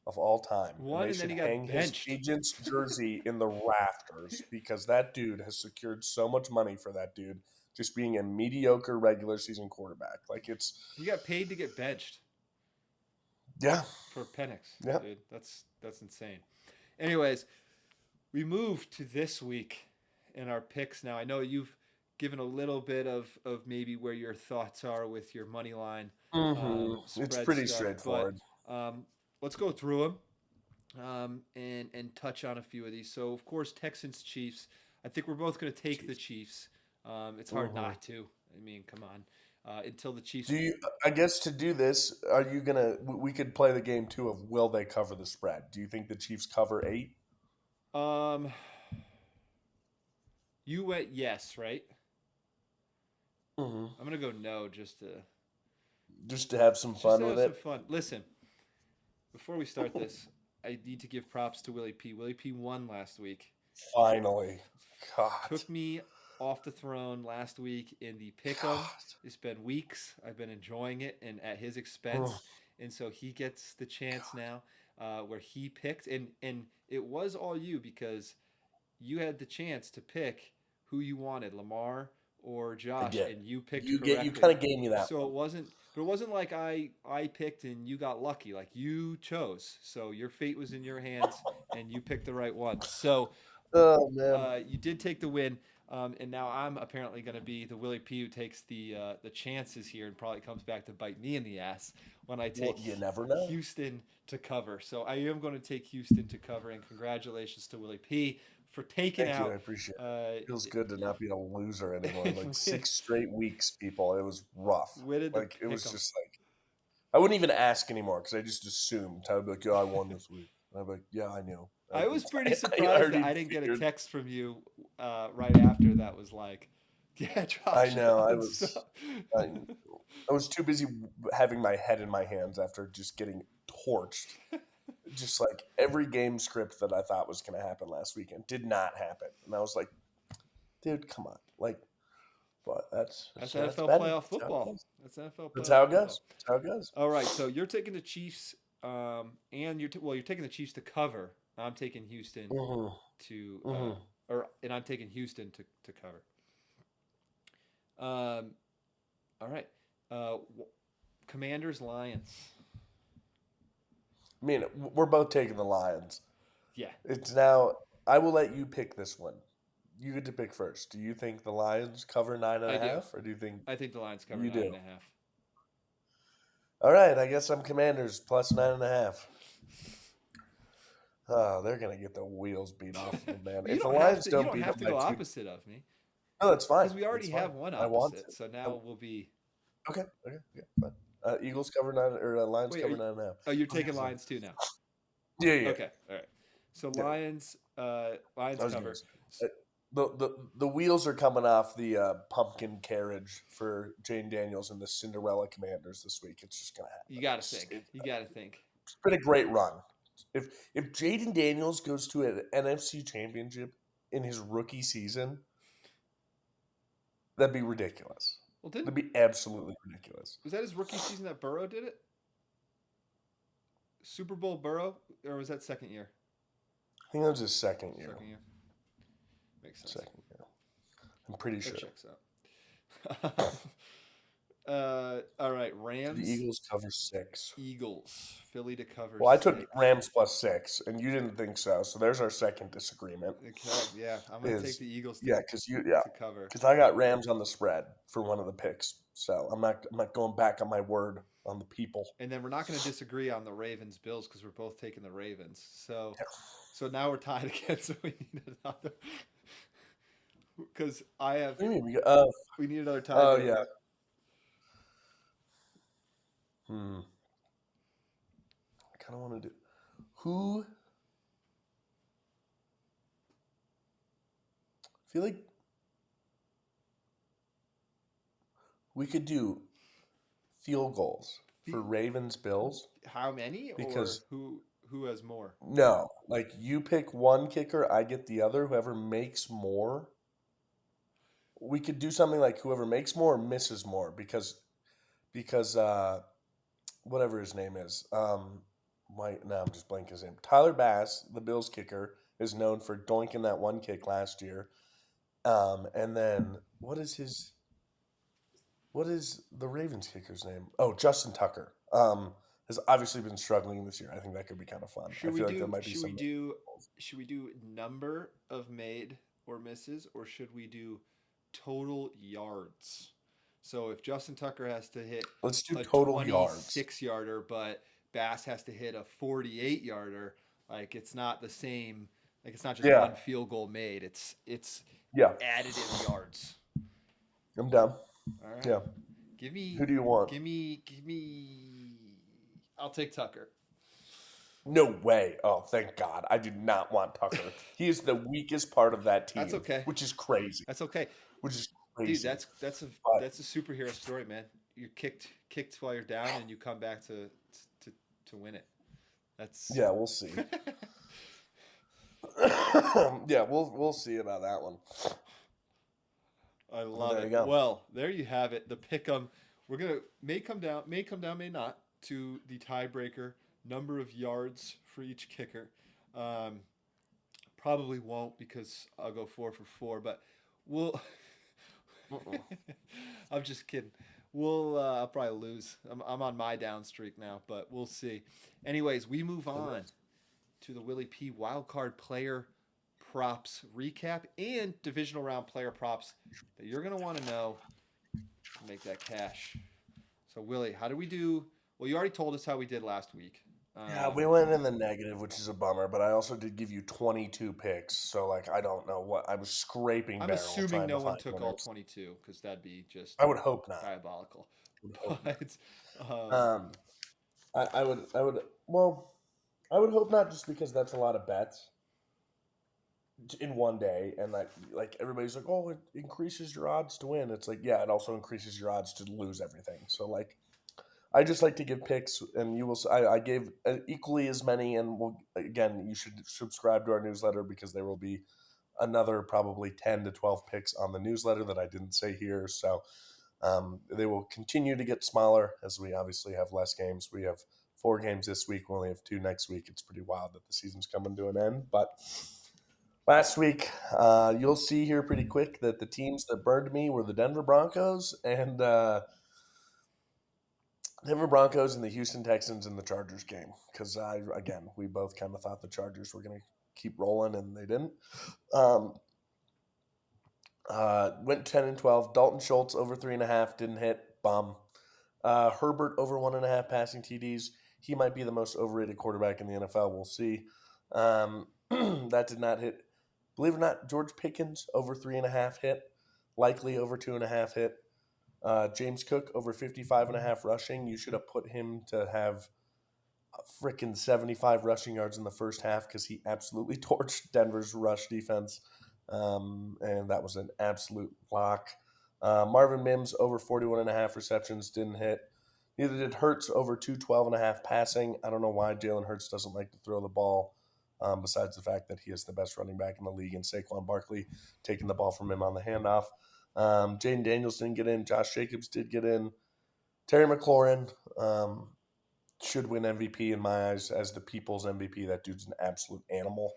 of all time, and One, they and then should he got hang his benched. agent's jersey in the rafters because that dude has secured so much money for that dude just being a mediocre regular season quarterback. Like it's He got paid to get benched yeah, for Penix, yeah. dude. That's insane. Anyways, we move to this week in our picks now. I know you've given a little bit of maybe where your thoughts are with your money line It's spread pretty stuff, but straightforward. let's go through them and touch on a few of these. So, of course, Texans Chiefs. I think we're both going to take the Chiefs. It's hard Mhm. not to. I mean, come on. Until the Chiefs. Do you? I guess to do this, are you gonna? We could play the game too of will they cover the spread? Do you think the Chiefs cover 8? Um, you went yes, right? Mm-hmm. I'm gonna go no Just to have some just fun to with have some it. fun. Listen, before we start this, I need to give props to Willie P. Willie P won last week. Finally, God, Took me off the throne last week in the pick'em. God. It's been weeks. I've been enjoying it and at his expense, and so he gets the chance now, where he picked, and it was all you because you had the chance to pick who you wanted, Lamar or I Josh, did. and you picked You correctly. kind of gave me that So one. it wasn't, but it wasn't like I picked and you got lucky. Like you chose. So your fate was in your hands, and you picked the right one. So Oh man. you did take the win, and now I'm apparently going to be the Willie P who takes the chances here, and probably comes back to bite me in the ass when I Well, take you never know. Houston to cover. So I am going to take Houston to cover, and congratulations to Willie P for taking Thank you. I out. appreciate it. Uh, Feels good to not be a loser anymore. Like win, 6 straight weeks, people. It was rough. winning the Like it pick was 'em. just like I wouldn't even ask anymore because I just assumed I would be like, "Yeah, I won this week." And I'd be like, "Yeah, I knew." I was pretty I surprised that already I didn't get a figured. text from you right after that was like, yeah, I Josh know. won. So I, I was too busy having my head in my hands after just getting torched. Just like every game script that I thought was going to happen last weekend did not happen, and I was like, "Dude, come on!" Like, but that's that's NFL betting. playoff That's how it football. goes. That's NFL That's playoff how it football. goes. That's how it goes. All right, so you're taking the Chiefs, and you're taking the Chiefs to cover. I'm taking Houston Mm-hmm. to, Mm-hmm. and I'm taking Houston to cover. Um, all right, Commanders Lions. I mean, we're both taking the Lions. Yeah, It's now. I will let you pick this one. You get to pick first. Do you think the Lions cover nine and I a do. half, or do you think I think the Lions cover you nine do? and a half. All right, I guess I'm Commanders plus 9.5. Oh, they're gonna get the wheels beat off of them, man. Well, you If the don't have Lions to. You don't don't beat have them to by go two, opposite of me no, that's fine. because we That's already fine. have one I want opposite. to. So now we'll be. Okay, okay, yeah, fine. Eagles cover nine or Lions Wait, cover 9.5. oh, you're Who taking has them? Lions too now. Yeah, yeah, Okay, all right. So yeah. Lions I was gonna cover. say the wheels are coming off the pumpkin carriage for Jane Daniels and the Cinderella Commanders this week. It's just gonna You happen. got to think. You got to think. It's been a great run. If Jaden Daniels goes to an NFC Championship in his rookie season, that'd be ridiculous. Well, That'd didn't be absolutely ridiculous. was that his rookie season that Burrow did it? Super Bowl Burrow, or was that second year? I think that was his second year. Second year. Makes sense. Second year. I'm pretty That sure. checks out. All right, The Rams, Eagles cover 6. Eagles, Philly to cover Well, I took 6. Rams plus 6, and you didn't think so. So there's our second disagreement. Okay, yeah, I'm gonna take Is the Eagles yeah, to cover. because I got Rams on the spread for one of the picks. So I'm not going back on my word on the people. And then we're not going to disagree on the Ravens Bills because we're both taking the Ravens. So Yeah. so now we're tied again. So we need another because I have What do you mean? we need another Oh tiebreaker. yeah. I kind of want to do who. I feel like we could do field goals for Ravens Bills How many or because who has more? no, like you pick one kicker, I get the other. Whoever makes more, we could do something like whoever makes more misses more because whatever his name is, now I'm just blanking his name. Tyler Bass, the Bills kicker, is known for doinking that one kick last year. And then what is the Ravens kicker's name? Oh, Justin Tucker. Has obviously been struggling this year. I think that could be kind of fun. I feel like there might be some. Should we do number of made or misses, or should we do total yards? So if Justin Tucker has to hit Let's do a total yards. 26 yarder, but Bass has to hit a 48 yarder, like it's not the same. Like it's not just Yeah. one field goal made. It's Yeah, additive yards. I'm down. All right. Yeah. Give me. Who do you want? Give me. I'll take Tucker. No way. Oh, thank God. I do not want Tucker. He is the weakest part of that team. That's okay. Which is crazy. That's okay. Which is crazy. Dude, that's a superhero story, man. You're kicked while you're down, and you come back to win it. That's Yeah, we'll see. Yeah, we'll see about that one. I love there it. you go. Well, there you have it. The pick'em. We're gonna may come down, may not to the tiebreaker number of yards for each kicker. Probably won't because I'll go 4 for 4, but we'll. I'm just kidding. I'll probably lose. I'm on my down streak now, but we'll see. Anyways, we move on to the Willy P wildcard player props recap and divisional round player props that you're going to want to know to make that cash. So, Willy, how do we do? Well, you already told us how we did last week. Yeah, we went in the negative, which is a bummer, but I also did give you 22 picks. So, like, I don't know what. I was scraping I'm barrel assuming trying to no one find took all winners. 22 because that'd be just I would hope not. diabolical. Would hope not. But um, Um, well, I would hope not just because that's a lot of bets in one day. And, like everybody's like, oh, it increases your odds to win. It's like, yeah, it also increases your odds to lose everything. So, like, I just like to give picks, and you will. I gave equally as many, and again, you should subscribe to our newsletter because there will be another probably 10 to 12 picks on the newsletter that I didn't say here. So they will continue to get smaller as we obviously have less games. We have 4 games this week. We only have 2 next week. It's pretty wild that the season's coming to an end. But last week, you'll see here pretty quick that the teams that burned me were the Denver Broncos and Denver Broncos and the Houston Texans in the Chargers game. Because we both kind of thought the Chargers were going to keep rolling, and they didn't. Um, went 10-12. Dalton Schultz over 3.5 didn't hit. Bum. Herbert over 1.5 passing TDs. He might be the most overrated quarterback in the NFL. We'll see. That did not hit. Believe it or not, George Pickens over 3.5 hit. Likely over 2.5 hit. James Cook over 55.5 rushing. You should have put him to have a freaking 75 rushing yards in the first half because he absolutely torched Denver's rush defense. And that was an absolute lock. Marvin Mims over 41.5 receptions didn't hit. Neither did Hurts over 212.5 passing. I don't know why Jalen Hurts doesn't like to throw the ball, besides the fact that he is the best running back in the league, and Saquon Barkley taking the ball from him on the handoff. Jaden Daniels didn't get in. Josh Jacobs did get in. Terry McLaurin should win MVP in my eyes as the people's MVP. That dude's an absolute animal.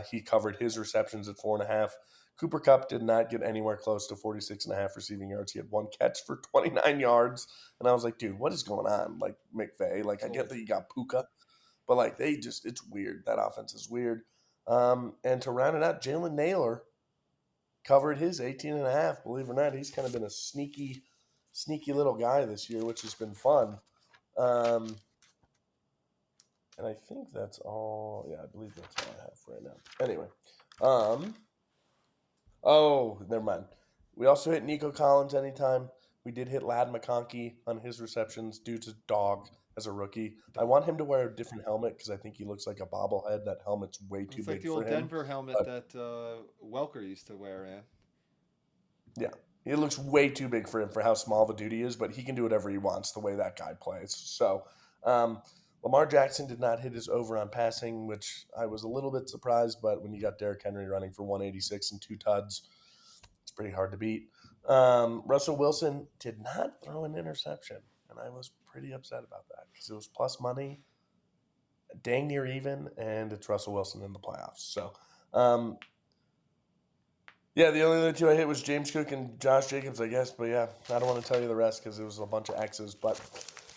He covered his receptions at 4.5. Cooper Kupp did not get anywhere close to 46.5 receiving yards. He had 1 catch for 29 yards. And I was like, dude, what is going on? Like, McVay, like, I get that you got Puka, but, like, it's weird. That offense is weird. And to round it out, Jalen Naylor covered his 18.5. Believe it or not, he's kind of been a sneaky little guy this year, which has been fun. And I think that's all. Yeah, I believe that's all I have for right now. Anyway, never mind. We also hit Nico Collins anytime. We did hit Lad McConkey on his receptions. Dude's a dog as a rookie. I want him to wear a different helmet because I think he looks like a bobblehead. That helmet's way too it's like big the for old him. Denver helmet But that Welker used to wear, man. yeah, it looks way too big for him for how small of a dude he is, but he can do whatever he wants the way that guy plays. So, Lamar Jackson did not hit his over on passing, which I was a little bit surprised, but when you got Derrick Henry running for 186 and 2 tuds, it's pretty hard to beat. Russell Wilson did not throw an interception, and I was pretty upset about that because it was plus money, dang near even, and it's Russell Wilson in the playoffs. So, yeah, the only other 2 I hit was James Cook and Josh Jacobs, I guess. But yeah, I don't want to tell you the rest because it was a bunch of X's. But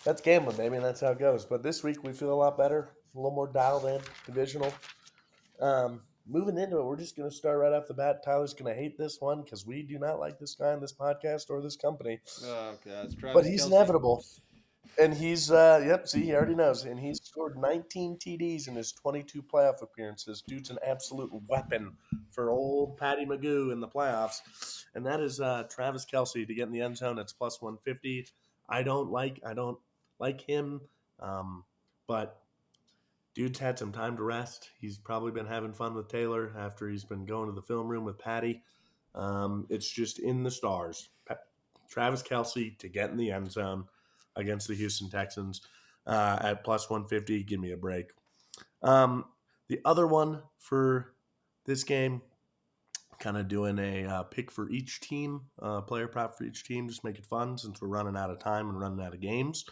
that's gambling, baby, and that's how it goes. But this week we feel a lot better, a little more dialed in, divisional. Moving into it, we're just going to start right off the bat. Tyler's going to hate this one because we do not like this guy in this podcast or this company. Oh god, it's But Travis he's Kelsey. inevitable. And he's, see, he already knows. And he's scored 19 TDs in his 22 playoff appearances. Dude's an absolute weapon for old Patty Magoo in the playoffs. And that is Travis Kelsey to get in the end zone. It's plus 150. I don't like him. But dude's had some time to rest. He's probably been having fun with Taylor after he's been going to the film room with Patty. It's just in the stars. Travis Kelsey to get in the end zone against the Houston Texans at plus 150. Give me a break. The other one for this game, kind of doing a pick for each team, player prop for each team, just make it fun since we're running out of time and running out of games.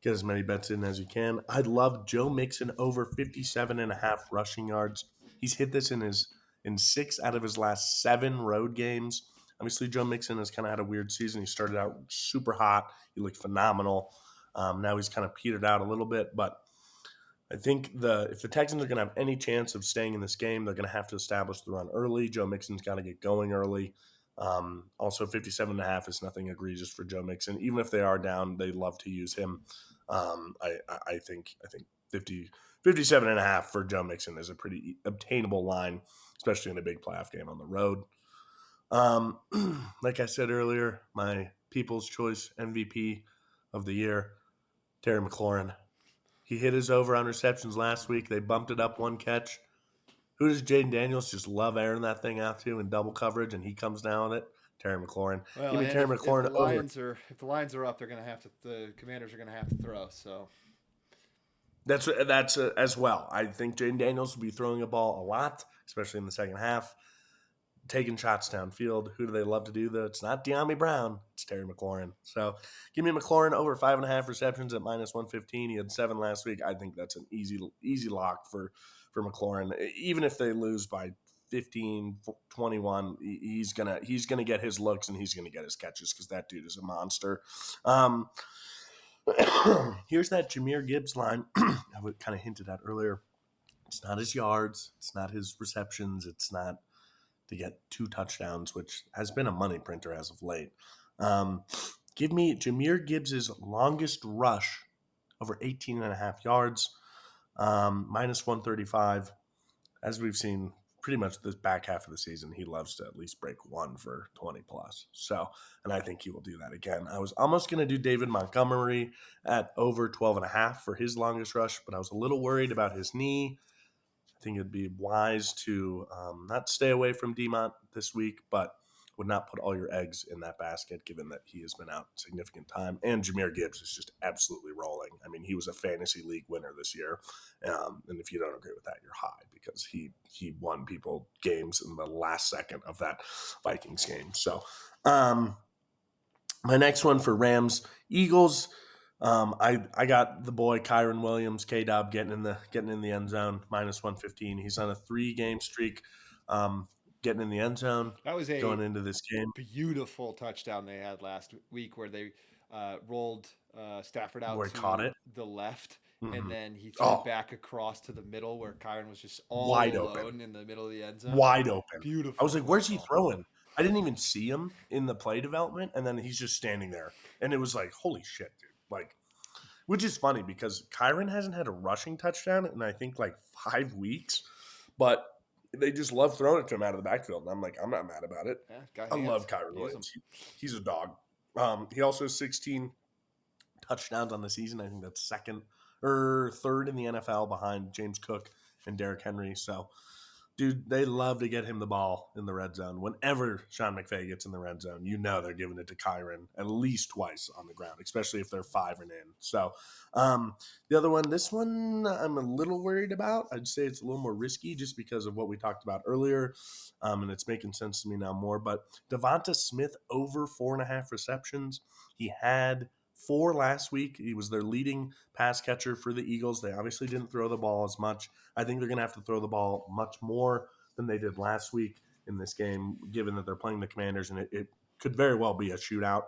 Get as many bets in as you can. I'd love Joe Mixon over 57.5 rushing yards. He's hit this in 6 out of his last 7 road games. Obviously, Joe Mixon has kind of had a weird season. He started out super hot. He looked phenomenal. Now he's kind of petered out a little bit, but I think if the Texans are going to have any chance of staying in this game, they're going to have to establish the run early. Joe Mixon's got to get going early. Also, 57.5 is nothing egregious for Joe Mixon. Even if they are down, they love to use him. I think 57.5 for Joe Mixon is a pretty obtainable line, especially in a big playoff game on the road. Like I said earlier, my People's Choice MVP of the year, Terry McLaurin. He hit his over on receptions last week. They bumped it up one catch. Who does Jaden Daniels just love airing that thing out to in double coverage, and he comes down with it? Terry McLaurin. Well, Give me and Terry if McLaurin over. if the Lions are up, they're gonna have to. The Commanders are gonna have to throw. So That's as well. I think Jaden Daniels will be throwing a ball a lot, especially in the second half, taking shots downfield. Who do they love to do though? It's not De'Ami Brown. It's Terry McLaurin. So give me McLaurin over 5.5 receptions at -115. He had 7 last week. I think that's an easy lock for McLaurin. Even if they lose by 15, 21, he's gonna get his looks and he's gonna get his catches because that dude is a monster. Here's that Jahmyr Gibbs line I kind of hinted at earlier. It's not his yards. It's not his receptions. It's not to get 2 touchdowns, which has been a money printer as of late. Give me Jahmyr Gibbs' longest rush over 18.5 yards, -135. As we've seen pretty much this back half of the season, he loves to at least break 1 for 20 plus. So, and I think he will do that again. I was almost going to do David Montgomery at over 12.5 for his longest rush, but I was a little worried about his knee. I think it'd be wise to not stay away from Demont this week, but would not put all your eggs in that basket, given that he has been out significant time. And Jahmyr Gibbs is just absolutely rolling. I mean, he was a fantasy league winner this year. And if you don't agree with that, you're high because he won people games in the last second of that Vikings game. So my next one for Rams Eagles. I got the boy Kyron Williams, K-Dub getting in the end zone, -115. He's on a 3-game streak, getting in the end zone. that was going into this game. beautiful touchdown they had last week where they rolled Stafford out Where he to caught it. the left, Mhm. and then he threw it back across to the middle where Kyron was just all Wide alone open. in the middle of the end zone. Wide open. Beautiful. I was like, where's he throwing? I didn't even see him in the play development, and then he's just standing there. And it was like, holy shit, dude. Like, which is funny because Kyron hasn't had a rushing touchdown in, I think, like 5 weeks. But they just love throwing it to him out of the backfield. And I'm like, I'm not mad about it. Yeah, got I hands. love Kyron Use Williams. He's a dog. He also has 16 touchdowns on the season. I think that's third in the NFL behind James Cook and Derrick Henry. So, dude, they love to get him the ball in the red zone. Whenever Sean McVay gets in the red zone, you know they're giving it to Kyron at least twice on the ground, especially if they're 5 and in. So the other one, this one I'm a little worried about. I'd say it's a little more risky just because of what we talked about earlier, and it's making sense to me now more. But Devonta Smith over 4.5 receptions. He had 4 last week. He was their leading pass catcher for the Eagles. They obviously didn't throw the ball as much. I think they're going to have to throw the ball much more than they did last week in this game, given that they're playing the Commanders, and it could very well be a shootout.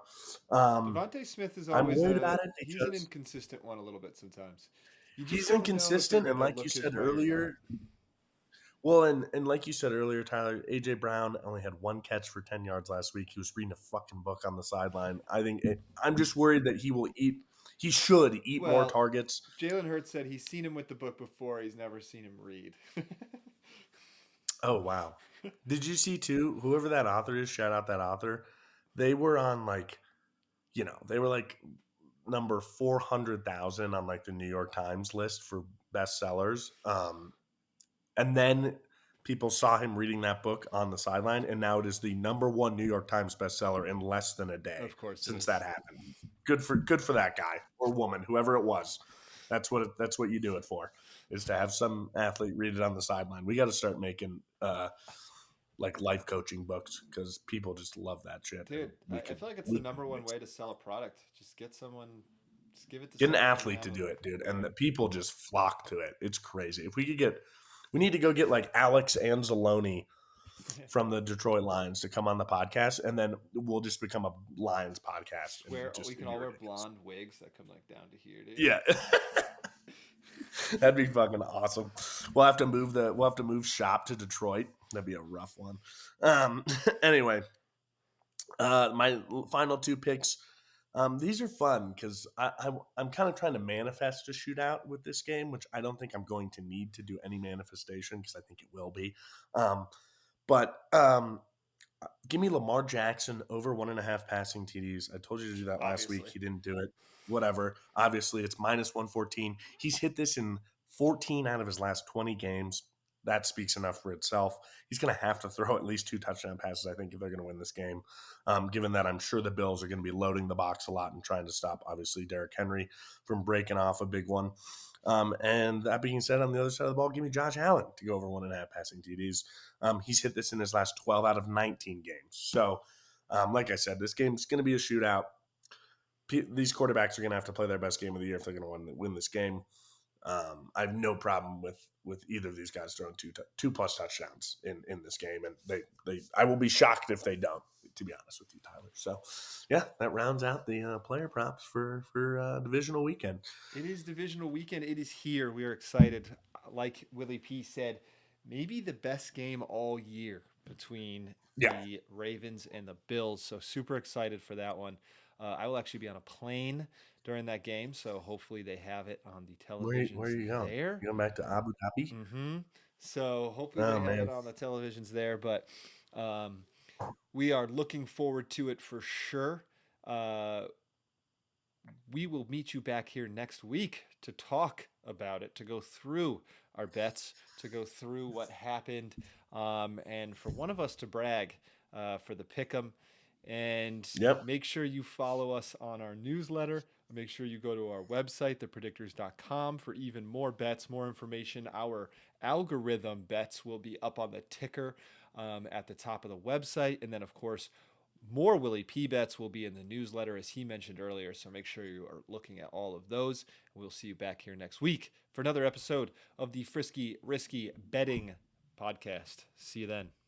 Devontae Smith is I'm always worried about it he's an because inconsistent one a little bit sometimes. You just he's don't know if they're inconsistent, and gonna like you look his said way or not. earlier, well, and like you said earlier, Tyler, A.J. Brown only had 1 catch for 10 yards last week. He was reading a fucking book on the sideline. I'm just worried that he should eat more Well, targets. Jalen Hurts said he's seen him with the book before. He's never seen him read. Oh, wow. Did you see, too, whoever that author is, shout out that author, they were on, they were, number 400,000 on, the New York Times list for bestsellers. And then people saw him reading that book on the sideline, and now it is the number 1 New York Times bestseller in less than a day. Of course, since that happened. Good for that guy or woman, whoever it was. That's what you do it for, is to have some athlete read it on the sideline. We got to start making life coaching books because people just love that shit. Dude, I feel like it's the number 1 way to sell a product. Just get someone. Just give it to get an athlete to do it, dude, and the people just flock to it. It's crazy. If we could get. We need to go get Alex Anzalone from the Detroit Lions to come on the podcast, and then we'll just become a Lions podcast. We can all wear blonde wigs that come down to here, dude. Yeah. That'd be fucking awesome. We'll have to move shop to Detroit. That'd be a rough one. Anyway, my final 2 picks These are fun because I'm kind of trying to manifest a shootout with this game, which I don't think I'm going to need to do any manifestation because I think it will be. Um, but give me Lamar Jackson over 1.5 passing TDs. I told you to do that last week. Obviously. He didn't do it. Whatever. Obviously, it's minus 114. He's hit this in 14 out of his last 20 games. That speaks enough for itself. He's going to have to throw at least 2 touchdown passes, I think, if they're going to win this game. Given that I'm sure the Bills are going to be loading the box a lot and trying to stop, obviously, Derrick Henry from breaking off a big one. And that being said, on the other side of the ball, give me Josh Allen to go over 1.5 passing TDs. He's hit this in his last 12 out of 19 games. So, like I said, this game's going to be a shootout. These quarterbacks are going to have to play their best game of the year if they're going to win this game. I have no problem with either of these guys throwing two plus touchdowns in this game, and they I will be shocked if they don't. To be honest with you, Tyler. So, yeah, that rounds out the player props for divisional weekend. It is divisional weekend. It is here. We are excited. Like Willie P said, maybe the best game all year between Yeah, the Ravens and the Bills. So super excited for that one. I will actually be on a plane during that game, so hopefully they have it on the where televisions are you going? there. You going back to Abu Dhabi? Mm-hmm. So hopefully Oh they have it man, on the televisions there, but um, we are looking forward to it for sure. Uh, we will meet you back here next week to talk about it, to go through our bets, to go through what happened, and for one of us to brag for the pick'em. And yep. make sure you follow us on our newsletter. Make sure you go to our website, thepredictors.com, for even more bets, more information. Our algorithm bets will be up on the ticker at the top of the website. And then, of course, more Willie P bets will be in the newsletter, as he mentioned earlier. So make sure you are looking at all of those. We'll see you back here next week for another episode of the Frisky Risky Betting Podcast. See you then.